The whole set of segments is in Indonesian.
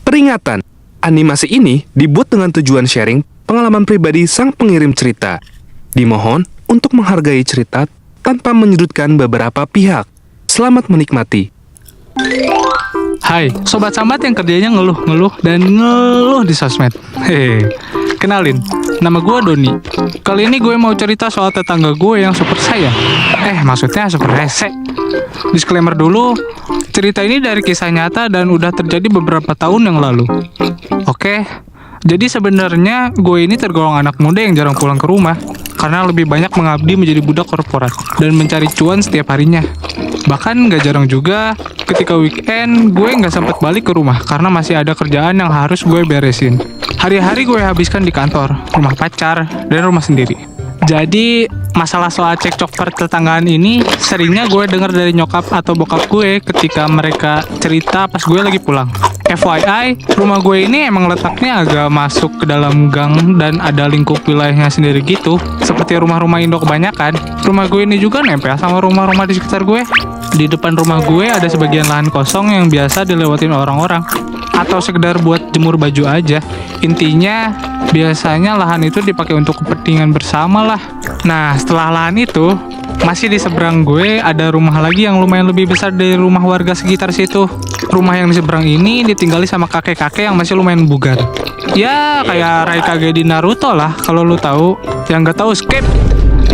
Peringatan, animasi ini dibuat dengan tujuan sharing pengalaman pribadi sang pengirim cerita. Dimohon untuk menghargai cerita tanpa menyudutkan beberapa pihak. Selamat menikmati. Hai, sobat sambat yang kerjanya ngeluh di sosmed. Hehe, kenalin, nama gue Doni. Kali ini gue mau cerita soal tetangga gue yang super sayang. Maksudnya super rese. Disclaimer dulu, cerita ini dari kisah nyata dan udah terjadi beberapa tahun yang lalu. Oke, jadi sebenarnya gue ini tergolong anak muda yang jarang pulang ke rumah karena lebih banyak mengabdi menjadi budak korporat dan mencari cuan setiap harinya. Bahkan gak jarang juga ketika weekend gue gak sempat balik ke rumah karena masih ada kerjaan yang harus gue beresin. Hari-hari gue habiskan di kantor, rumah pacar, dan rumah sendiri. Jadi masalah soal cekcok pertetanggaan ini seringnya gue dengar dari nyokap atau bokap gue ketika mereka cerita pas gue lagi pulang. FYI, rumah gue ini emang letaknya agak masuk ke dalam gang dan ada lingkup wilayahnya sendiri gitu. Seperti rumah-rumah Indo kebanyakan, rumah gue ini juga nempel sama rumah-rumah di sekitar gue. Di depan rumah gue ada sebagian lahan kosong yang biasa dilewatin orang-orang atau sekedar buat jemur baju aja. Intinya, biasanya lahan itu dipakai untuk kepentingan bersama lah. Nah, setelah lahan itu, masih di seberang gue ada rumah lagi yang lumayan lebih besar dari rumah warga sekitar situ. Rumah yang di seberang ini ditinggali sama kakek-kakek yang masih lumayan bugar. Ya, kayak Raikage di Naruto lah, kalau lu tahu. Yang nggak tahu, skip.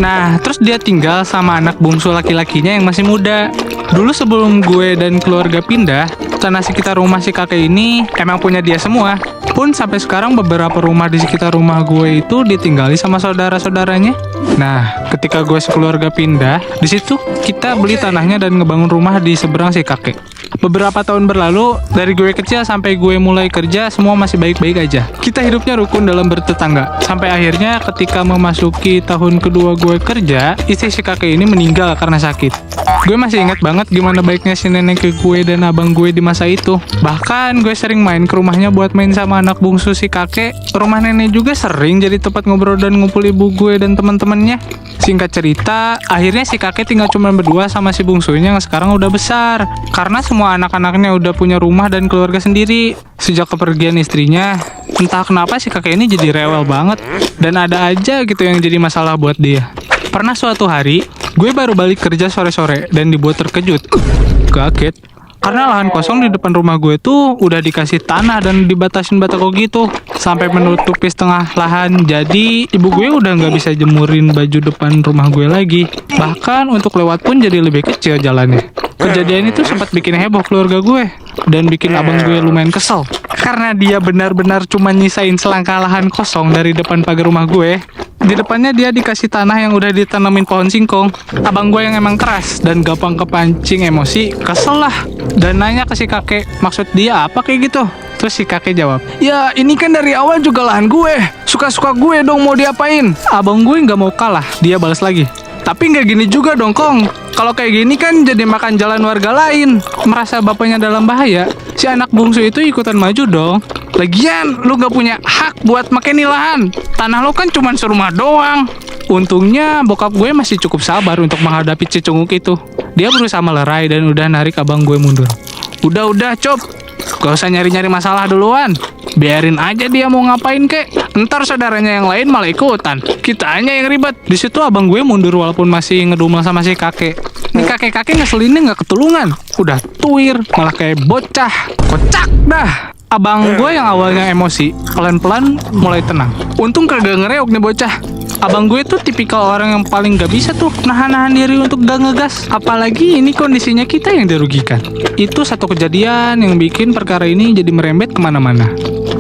Nah, terus dia tinggal sama anak bungsu laki-lakinya yang masih muda. Dulu sebelum gue dan keluarga pindah, tanah sekitar rumah si kakek ini emang punya dia semua. Pun sampai sekarang beberapa rumah di sekitar rumah gue itu ditinggali sama saudara-saudaranya. Nah, ketika gue sekeluarga pindah, di situ kita beli tanahnya dan ngebangun rumah di seberang si kakek. Beberapa tahun berlalu, dari gue kecil sampai gue mulai kerja, semua masih baik-baik aja. Kita hidupnya rukun dalam bertetangga. Sampai akhirnya ketika memasuki tahun kedua gue kerja, istri si kakek ini meninggal karena sakit. Gue masih ingat banget gimana baiknya si nenek ke gue dan abang gue di masa itu. Bahkan gue sering main ke rumahnya buat main sama anak bungsu si kakek. Rumah nenek juga sering jadi tempat ngobrol dan ngumpul ibu gue dan teman-temannya. Singkat cerita, akhirnya si kakek tinggal cuma berdua sama si bungsunya yang sekarang udah besar. Karena semua anak-anaknya udah punya rumah dan keluarga sendiri. Sejak kepergian istrinya, entah kenapa si kakek ini jadi rewel banget. Dan ada aja gitu yang jadi masalah buat dia. Pernah suatu hari, gue baru balik kerja sore-sore dan dibuat terkejut. Kaget. Karena lahan kosong di depan rumah gue tuh udah dikasih tanah dan dibatasin batako gitu. Sampai menutupi setengah lahan. Jadi ibu gue udah gak bisa jemurin baju depan rumah gue lagi. Bahkan untuk lewat pun jadi lebih kecil jalannya. Kejadian itu sempat bikin heboh keluarga gue. Dan bikin abang gue lumayan kesel. Karena dia benar-benar cuma nyisain selangkah lahan kosong dari depan pagar rumah gue. Di depannya dia dikasih tanah yang udah ditanamin pohon singkong. Abang gue yang emang keras dan gampang kepancing emosi, kesel lah. Dan nanya ke si kakek, maksud dia apa kayak gitu? Terus si kakek jawab, ya ini kan dari awal juga lahan gue. Suka-suka gue dong mau diapain. Abang gue gak mau kalah, dia balas lagi. Tapi nggak gini juga dong Kong. Kalau kayak gini kan jadi makan jalan warga lain. Merasa bapaknya dalam bahaya, si anak bungsu itu ikutan maju dong. Lagian lu nggak punya hak buat makan lahan. Tanah lo kan cuma serumah doang. Untungnya bokap gue masih cukup sabar untuk menghadapi cecunguk itu. Dia berusaha melerai dan udah narik abang gue mundur. Udah Cop, gak usah nyari-nyari masalah duluan. Biarin aja dia mau ngapain kek. Ntar saudaranya yang lain malah ikutan. Kitanya yang ribet. Di situ abang gue mundur walaupun masih ngedumel sama si kakek. Nih kakek-kakek ngeselinnya nggak ketulungan. Udah tuir, malah kayak bocah. Kocak dah. Abang gue yang awalnya emosi, pelan-pelan mulai tenang. Untung kagak ngereok nih bocah. Abang gue tuh tipikal orang yang paling gak bisa tuh nahan-nahan diri untuk gak ngegas. Apalagi ini kondisinya kita yang dirugikan. Itu satu kejadian yang bikin perkara ini jadi merembet kemana-mana.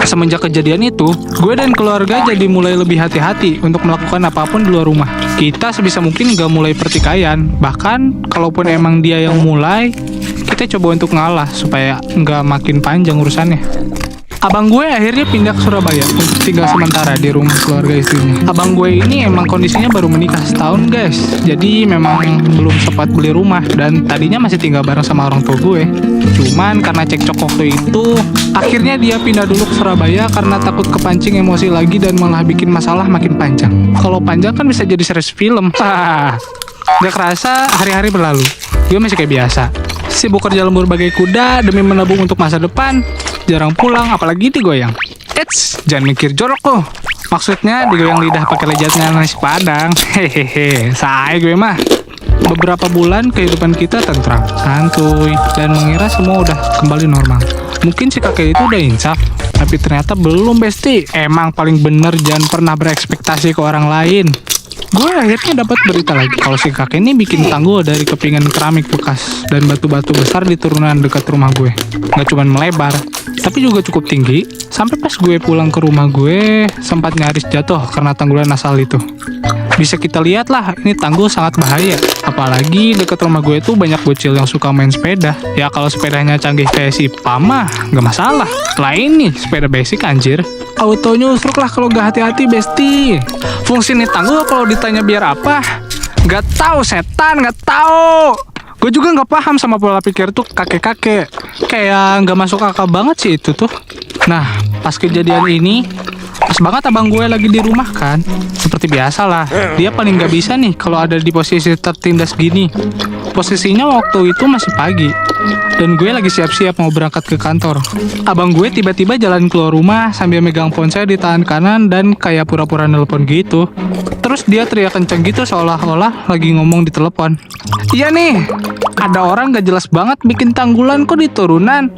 Semenjak kejadian itu, gue dan keluarga jadi mulai lebih hati-hati untuk melakukan apapun di luar rumah. Kita sebisa mungkin gak mulai pertikaian. Bahkan, kalaupun emang dia yang mulai, kita coba untuk ngalah supaya gak makin panjang urusannya. Abang gue akhirnya pindah ke Surabaya untuk tinggal sementara di rumah keluarga istrinya. Abang gue ini emang kondisinya baru menikah setahun guys. Jadi memang belum sempat beli rumah dan tadinya masih tinggal bareng sama orang tua gue. Cuman karena cekcok waktu itu, akhirnya dia pindah dulu ke Surabaya karena takut kepancing emosi lagi dan malah bikin masalah makin panjang. Kalau panjang kan bisa jadi series film. Gak kerasa hari-hari berlalu. Gue masih kayak biasa, sibuk kerja lembur bagai kuda demi menabung untuk masa depan. jarang pulang, apalagi digoyang. Eits, jangan mikir jorok kok. Maksudnya digoyang lidah pakai lejatnya nasi padang. Hehehe, say gue mah. Beberapa bulan kehidupan kita tentram, santuy, dan mengira semua udah kembali normal. Mungkin si kakek itu udah insaf, tapi ternyata belum, besti. Emang paling bener jangan pernah berekspektasi ke orang lain. Gue akhirnya dapat berita lagi kalau si kakek ini bikin tanggul dari kepingan keramik bekas dan batu-batu besar di turunan dekat rumah gue. Gak cuma melebar, tapi juga cukup tinggi. Sampai pas gue pulang ke rumah gue, sempat nyaris jatuh karena tanggulan asal itu. Bisa kita lihat lah, ini tanggul sangat bahaya. Apalagi dekat rumah gue tuh banyak bocil yang suka main sepeda. Ya kalau sepedanya canggih kayak si Pam mah gak masalah. Lain nih, sepeda basic anjir. Auto nyusruk lah kalau gak hati-hati, besti. Fungsi nih tanggul kalau ditanya biar apa? Gak tahu setan, gak tahu. Gue juga gak paham sama pola pikir tuh kakek-kakek. Kayak gak masuk akal banget sih itu tuh. Nah, pas kejadian ini, pas banget abang gue lagi di rumah kan. Seperti biasa lah, dia paling gak bisa nih kalau ada di posisi tertindas gini. Posisinya waktu itu masih pagi, dan gue lagi siap-siap mau berangkat ke kantor. Abang gue tiba-tiba jalan keluar rumah sambil megang ponsel di tangan kanan dan kayak pura-pura nelpon gitu. Terus dia teriak kenceng gitu seolah-olah lagi ngomong di telepon. Iya nih, ada orang gak jelas banget bikin tanggulan kok di turunan.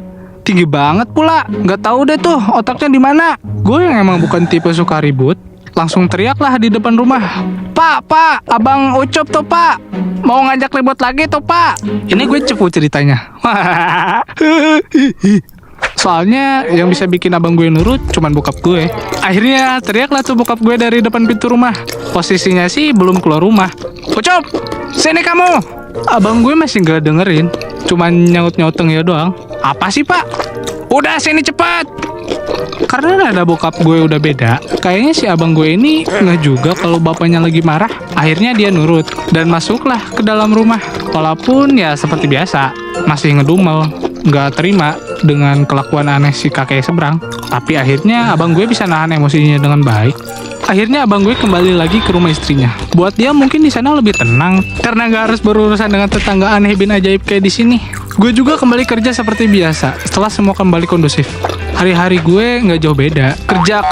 Tinggi banget pula, nggak tahu deh tuh otaknya di mana. Gue yang emang bukan tipe suka ribut, langsung teriaklah di depan rumah. Pak, abang Ucup tuh pak, mau ngajak ribut lagi tuh pak. Ini gue cepu ceritanya. Soalnya yang bisa bikin abang gue nurut cuman bokap gue. Akhirnya teriaklah tuh bokap gue dari depan pintu rumah. Posisinya sih belum keluar rumah. Ucup, sini kamu. Abang gue masih nggak dengerin, cuman nyaut-nyauteng ya doang. Apa sih pak? Udah sini cepat. Karena ada bokap gue udah beda, kayaknya si abang gue ini nggak juga kalau bapaknya lagi marah. Akhirnya dia nurut dan masuklah ke dalam rumah. Walaupun ya seperti biasa, masih ngedumel, nggak terima dengan kelakuan aneh si kakek seberang. Tapi akhirnya abang gue bisa nahan emosinya dengan baik. Akhirnya abang gue kembali lagi ke rumah istrinya. Buat dia mungkin di sana lebih tenang karena nggak harus berurusan dengan tetangga aneh bin ajaib kayak di sini. Gue juga kembali kerja seperti biasa setelah semua kembali kondusif. Hari-hari gue nggak jauh beda. Kerja,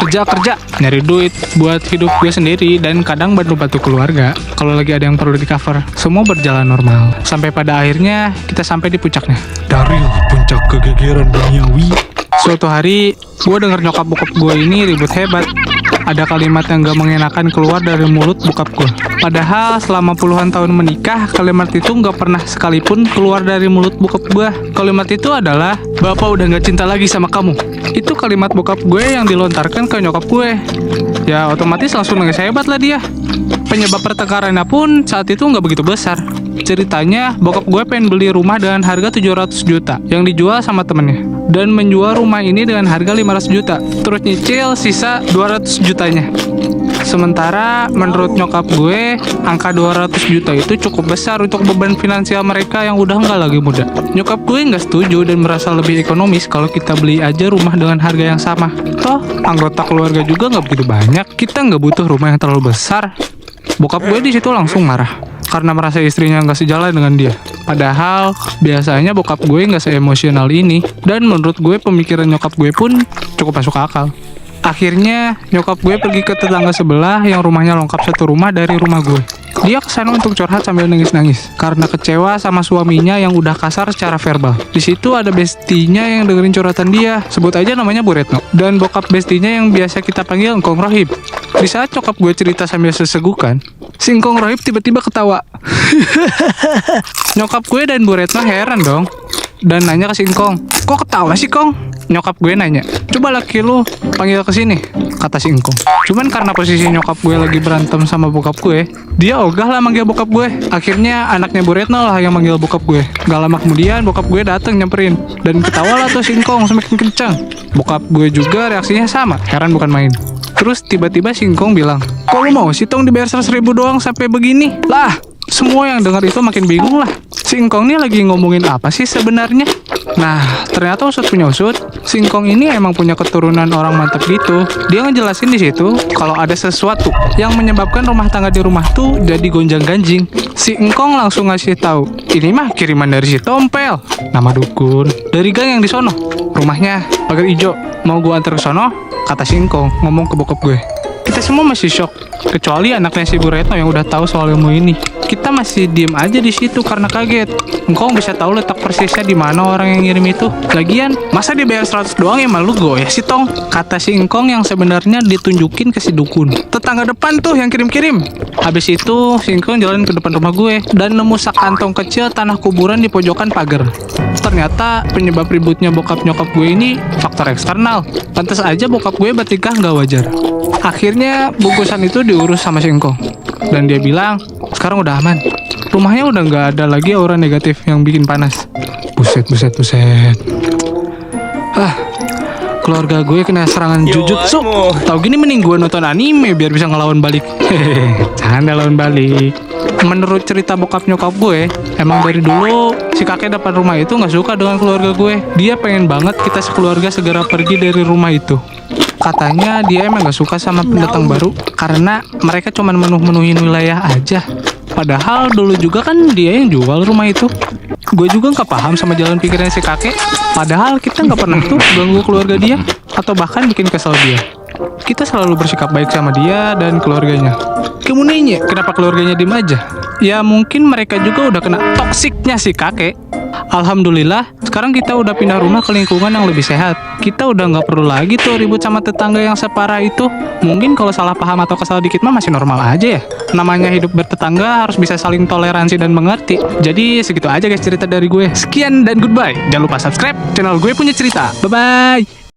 nyari duit buat hidup gue sendiri dan kadang bantu keluarga. Kalau lagi ada yang perlu di cover, semua berjalan normal. Sampai pada akhirnya kita sampai di puncaknya. Dari puncak kegegeran duniawi. Suatu hari, gue denger nyokap bokap gue ini ribut hebat. Ada kalimat yang gak mengenakan keluar dari mulut bokap gue. Padahal selama puluhan tahun menikah, kalimat itu gak pernah sekalipun keluar dari mulut bokap gue. Kalimat itu adalah, "Bapak udah gak cinta lagi sama kamu." Itu kalimat bokap gue yang dilontarkan ke nyokap gue. Ya otomatis langsung nangis hebat lah dia. Penyebab pertengkarannya pun saat itu gak begitu besar. Ceritanya, bokap gue pengen beli rumah dengan harga 700 juta yang dijual sama temennya. Dan menjual rumah ini dengan harga 500 juta. Terus nyicil sisa 200 jutanya. Sementara menurut nyokap gue, angka 200 juta itu cukup besar untuk beban finansial mereka yang udah nggak lagi muda. Nyokap gue nggak setuju dan merasa lebih ekonomis kalau kita beli aja rumah dengan harga yang sama. Toh, anggota keluarga juga nggak begitu banyak. Kita nggak butuh rumah yang terlalu besar. Bokap gue di situ langsung marah karena merasa istrinya nggak sejalan dengan dia. Padahal biasanya bokap gue nggak seemosional ini, dan menurut gue pemikiran nyokap gue pun cukup masuk akal. Akhirnya nyokap gue pergi ke tetangga sebelah yang rumahnya lengkap satu rumah dari rumah gue. Dia kesana untuk curhat sambil nangis-nangis karena kecewa sama suaminya yang udah kasar secara verbal. Di situ ada bestinya yang dengerin curhatan dia, sebut aja namanya Bu Retno, dan bokap bestinya yang biasa kita panggil Engkong Rohib. Di saat nyokap gue cerita sambil sesegukan, si Engkong Rohib tiba-tiba ketawa. Nyokap gue dan Bu Retno heran dong, dan nanya ke si Engkong, "Kok ketawa sih Kong?" Nyokap gue nanya, "Coba laki lu panggil ke sini," kata si Engkong. Cuman karena posisi nyokap gue lagi berantem sama bokap gue, dia ogah lah manggil bokap gue. Akhirnya anaknya Bu Retno lah yang manggil bokap gue. Gak lama kemudian bokap gue dateng nyamperin, dan ketawa lah tuh si Engkong semakin kencang. Bokap gue juga reaksinya sama, heran bukan main. Terus tiba-tiba si Engkong bilang, "Kok lu mau sih Tong dibayar 100.000 doang sampai begini?" Lah, semua yang dengar itu makin bingung lah. Si Engkong ini lagi ngomongin apa sih sebenarnya? Nah, ternyata usut punya usut, Singkong ini emang punya keturunan orang mantap gitu. Dia ngejelasin di situ kalau ada sesuatu yang menyebabkan rumah tangga di rumah tuh jadi gonjang-ganjing. Si Engkong langsung ngasih tahu, ini mah kiriman dari si Tompel, nama dukun. Dari gang yang di sono, rumahnya pagar ijo. Mau gua antar ke sono? Kata si Engkong ngomong ke bokap gue. Kita semua masih shock, kecuali anaknya si Bu Retno yang udah tahu soal ilmu ini. Kita masih diem aja di situ karena kaget. Engkong bisa tahu letak persisnya di mana orang yang ngirim itu. Lagian, masa dia bayar 100 doang ya malu gue ya si Tong? Kata si Engkong yang sebenarnya ditunjukin ke si dukun. Tetangga depan tuh yang kirim-kirim. Habis itu, si Engkong jalan ke depan rumah gue dan nemu sak kantong kecil tanah kuburan di pojokan pagar. Ternyata penyebab ributnya bokap nyokap gue ini faktor eksternal. Pantas aja bokap gue bertingkah nggak wajar. Akhirnya bungkusan itu diurus sama si Engkong. Dan dia bilang, sekarang udah aman. Rumahnya udah nggak ada lagi aura negatif yang bikin panas. Buset. Keluarga gue kena serangan jujutsu. Tahu gini mending gue nonton anime biar bisa ngelawan balik. Hehehe, canda lawan balik. Menurut cerita bokap nyokap gue, emang dari dulu si kakek depan rumah itu nggak suka dengan keluarga gue. Dia pengen banget kita sekeluarga segera pergi dari rumah itu. Katanya dia emang gak suka sama pendatang baru karena mereka cuma menuhin wilayah aja. Padahal dulu juga kan dia yang jual rumah itu. Gue juga gak paham sama jalan pikirnya si kakek. Padahal kita gak pernah tuh ganggu keluarga dia atau bahkan bikin kesel dia. Kita selalu bersikap baik sama dia dan keluarganya. Kemudiannya, kenapa keluarganya diem aja? Ya mungkin mereka juga udah kena toksiknya si kakek. Alhamdulillah, sekarang kita udah pindah rumah ke lingkungan yang lebih sehat. Kita udah nggak perlu lagi tuh ribut sama tetangga yang separah itu. Mungkin kalau salah paham atau kesal dikit mah masih normal aja ya. Namanya hidup bertetangga harus bisa saling toleransi dan mengerti. Jadi segitu aja guys cerita dari gue. Sekian dan goodbye. Jangan lupa subscribe, channel gue punya cerita. Bye-bye.